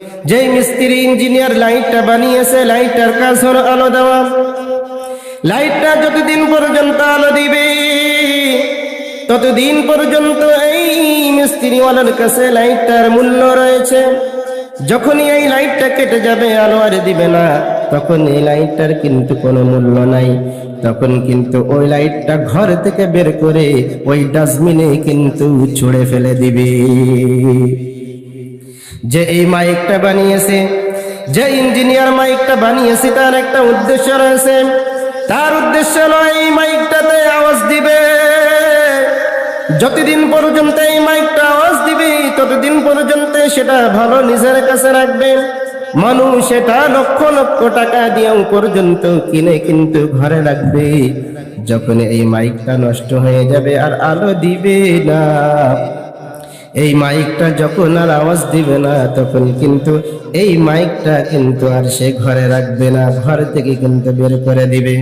যেই মিস্ত্রি ইঞ্জিনিয়ার লাইটটা বানিয়েছে, লাইটটার কাজ হলো আলো দেওয়া। লাইটটা যতদিন পর্যন্ত আলো দিবে ততদিন পর্যন্ত এই মিস্ত্রিওয়ালার কাছে লাইটটার মূল্য রয়েছে। যখনই এই লাইটটা কেটে যাবে, আলো আর দিবে না, তখন এই লাইটটার কিন্তু কোনো মূল্য নাই। তখন কিন্তু ওই লাইটটা ঘর থেকে বের করে ওই ডাস্টবিনে কিন্তু ছুঁড়ে ফেলে দিবে। যে এই মাইকটা বানিয়েছে, যে ইঞ্জিনিয়ার মাইকটা বানিয়েছে, তার একটা উদ্দেশ্য রয়েছে। তার উদ্দেশ্য নয় এই মাইকটাতে আওয়াজ দিবে। যতদিন পর্যন্ত এই মাইকটা আওয়াজ দিবে ততদিন পর্যন্ত সেটা ভালো নিজের কাছে রাখবে। মানুষ সেটা লক্ষ লক্ষ টাকা দিয়েও পর্যন্ত কিনে কিন্তু ঘরে রাখবে। যখন এই মাইকটা নষ্ট হয়ে যাবে আর আলো দিবে না, এই মাইকটা যখন আর আওয়াজ দিবে না, তখন কিন্তু এই মাইকটা কিন্তু আর সে ঘরে রাখবে না, ঘর থেকে কিন্তু বের করে দিবে।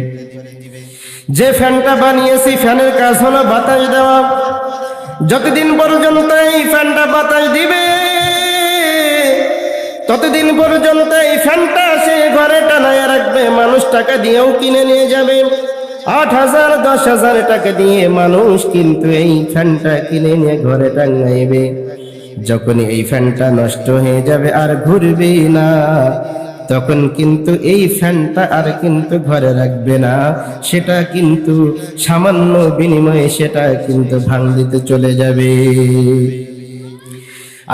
যে ফ্যানটা বানিয়েছি, ফ্যানের কাজ হলো বাতাস দেওয়া। যতদিন পর্যন্ত এই ফ্যানটা বাতাস দিবে ততদিন পর্যন্ত এই ফ্যানটা সে ঘরে টানায় রাখবে। মানুষ টাকা দিয়েও কিনে নিয়ে যাবে, 8,000 10,000 টাকা দিয়ে মানুষ কিন্তু এই ফ্যানটা কিনে নিয়ে ঘরে টাঙাইবে। যখন এই ফ্যানটা নষ্ট হয়ে যাবে আর ঘুরবে না, তখন কিন্তু এই ফ্যানটা আর কিন্তু ঘরে রাখবে না, সেটা কিন্তু সামান্য বিনিময়ে সেটা কিন্তু ভাঙ দিতে চলে যাবে।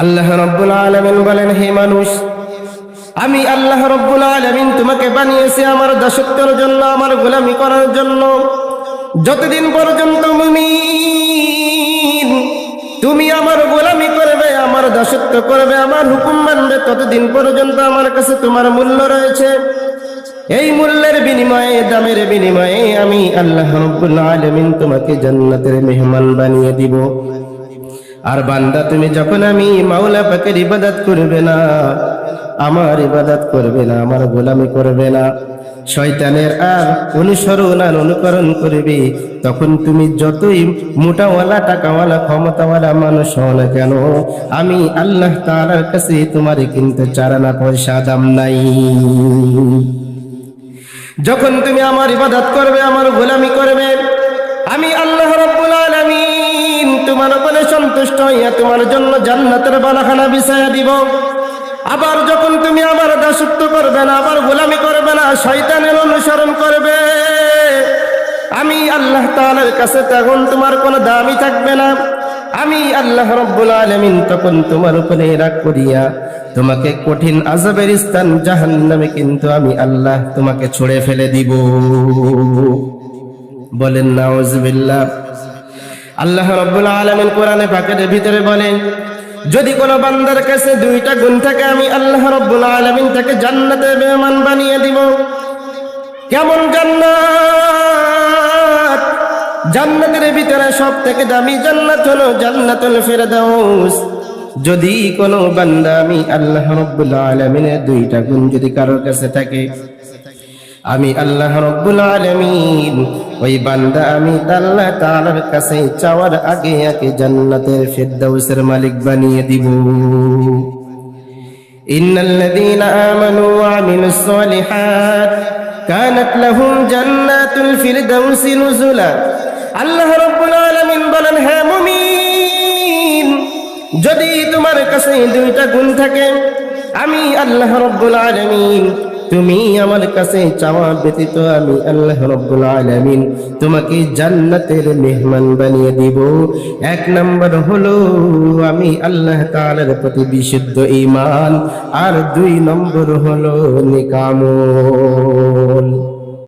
আল্লাহ রাব্বুল আলামিন বলেন, হে মানুষ, আমি আল্লাহ রাব্বুল আলামিন তোমাকে বানিয়েছি আমার দাসত্বের জন্য, আমার গোলামি করার জন্য। যতদিন পর্যন্ত মুমিন তুমি আমার গোলামি করবে, আমার দাসত্ব করবে, আমার হুকুম মানবে, ততদিন পর্যন্ত আমার কাছে তোমার মূল্য রয়েছে। এই মূল্যের বিনিময়ে, দামের বিনিময়ে আমি আল্লাহ রাব্বুল আলামিন তোমাকে জান্নাতের মেহমান বানিয়ে দিব। আর বান্দা, তুমি যখন আমি মাওলা পাকের ইবাদত করবে না, আমার ইবাদত করবে না, আমার গোলামি করবে না, শয়তানের আর অনুসরণ আর অনুকরণ করবে, তখন তুমি যতই মোটাওয়ালা টাকাওয়ালা ক্ষমতাওয়ালা মানুষ হও না কেন, আমি আল্লাহ তাআলার কাছে তোমার কিন্তু চারানা পয়সা দাম নাই। যখন তুমি আমার ইবাদত করবে, আমার গোলামি করবে, আমি আল্লাহ রাব্বুল আলামিন তোমার উপরে সন্তুষ্ট হইয়া তোমার জন্য জান্নাতের বালাখানা বিছায়া দিব। আবার যখন তুমি আমার দাসত্ব করবে না, আমার গোলামি করবে না, শয়তানের অনুসরণ করবে, আমি আল্লাহ তাআলার কাছে তখন তোমার কোনো দামই থাকবে না। আমি আল্লাহ রাব্বুল আলামিন তখন তোমার উপরে রাগ করিয়া তোমাকে কঠিন আযাবের স্থান জাহান্নামে কিন্তু আমি আল্লাহ তোমাকে ছুঁড়ে ফেলে দিব। বলেন নাউযুবিল্লাহ। আল্লাহ রাব্বুল আলামিন কোরআনে পাকের ভিতরে বলেন, যদি কোনো বান্দার কাছে 2টা গুণ থাকে, আমি আল্লাহ রাব্বুল আলামিন তাকে জান্নাতের মেহমান বানিয়ে দিব। কেমন জান্নাত? জান্নাতের ভিতরে সবথেকে দামি জান্নাত হলো জান্নাতুল ফিরদাউস। যদি কোনো বান্দা আমি আল্লাহ রাব্বুল আলামিনের 2টা গুণ যদি কারোর কাছে থাকে, আমি আল্লাহ রাব্বুল আলামিন ওই বান্দা আমি আল্লাহ তাআলার কাছে চাওয়ার আগে আগে জান্নাতের ফিরদাউসের মালিক বানিয়ে দিব। ইন্নাল্লাযীনা আমানু ওয়া আমিলুস সালিহাত কানাত লাহুম জান্নাতুল ফিরদাউসি নুজুলা। আল্লাহ রাব্বুল আলামিন বলেন, হে মুমিন, যদি তোমার কাছে 2টা গুণ থাকে, আমি আল্লাহ রাব্বুল আলামিন তুমি আমার কাছে চাওয়া ব্যতীত আমি আল্লাহ রাব্বুল আলামিন তোমাকে জান্নাতের মেহমান বানিয়ে দিব। 1 নম্বর হলো আমি আল্লাহ তাআলার প্রতি বিশুদ্ধ ঈমান, আর 2 নম্বর হলো নেক আমল।